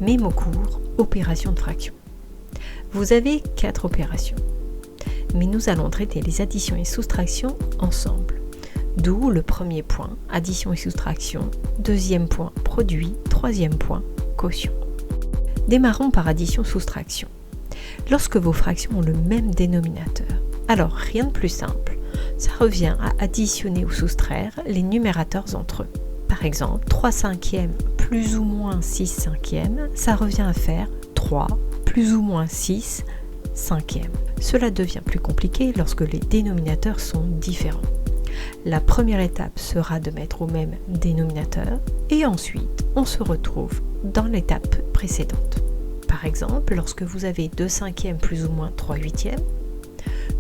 Mes mots courts, opération de fraction. Vous avez 4 opérations, mais nous allons traiter les additions et soustractions ensemble. D'où le premier point, addition et soustraction, deuxième point, produit, troisième point, quotient. Démarrons par addition-soustraction. Lorsque vos fractions ont le même dénominateur, alors rien de plus simple, ça revient à additionner ou soustraire les numérateurs entre eux. Par exemple, 3 cinquièmes plus ou moins 6 cinquièmes, ça revient à faire 3 plus ou moins 6 cinquièmes. Cela devient plus compliqué lorsque les dénominateurs sont différents. La première étape sera de mettre au même dénominateur et ensuite on se retrouve dans l'étape précédente. Par exemple, lorsque vous avez 2 cinquièmes plus ou moins 3 huitièmes,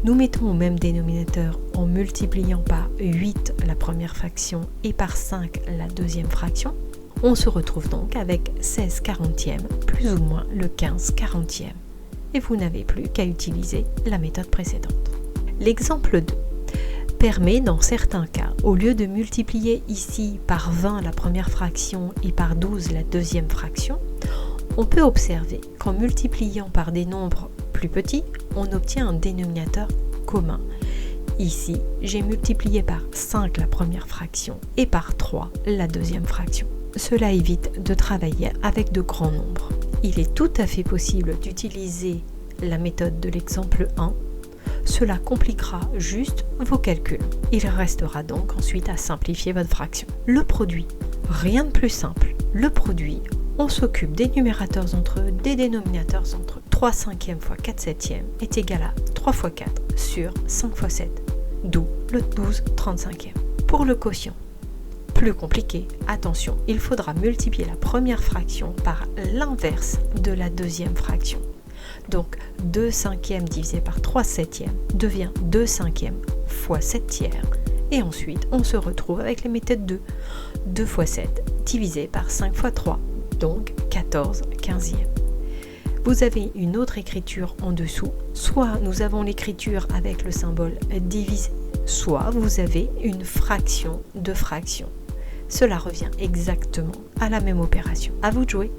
nous mettons au même dénominateur en multipliant par 8 la première fraction et par 5 la deuxième fraction. On se retrouve donc avec 16 quarantièmes plus ou moins le 15 quarantième. Et vous n'avez plus qu'à utiliser la méthode précédente. L'exemple 2 permet dans certains cas, au lieu de multiplier ici par 20 la première fraction et par 12 la deuxième fraction, on peut observer qu'en multipliant par des nombres plus petits, on obtient un dénominateur commun. Ici, j'ai multiplié par 5 la première fraction et par 3 la deuxième fraction. Cela évite de travailler avec de grands nombres. Il est tout à fait possible d'utiliser la méthode de l'exemple 1. Cela compliquera juste vos calculs. Il restera donc ensuite à simplifier votre fraction. Le produit, rien de plus simple. Le produit, on s'occupe des numérateurs entre eux, des dénominateurs entre eux. 3 cinquièmes fois 4 septièmes est égal à 3 fois 4 sur 5 fois 7, d'où le 12 35e. Pour le quotient, plus compliqué, attention, il faudra multiplier la première fraction par l'inverse de la deuxième fraction. Donc 2 cinquièmes divisé par 3 septièmes devient 2 cinquièmes fois 7 tiers. Et ensuite, on se retrouve avec les méthodes 2. 2 fois 7 divisé par 5 fois 3, donc 14 quinzièmes. Vous avez une autre écriture en dessous. Soit nous avons l'écriture avec le symbole divisé, soit vous avez une fraction de fraction. Cela revient exactement à la même opération. À vous de jouer.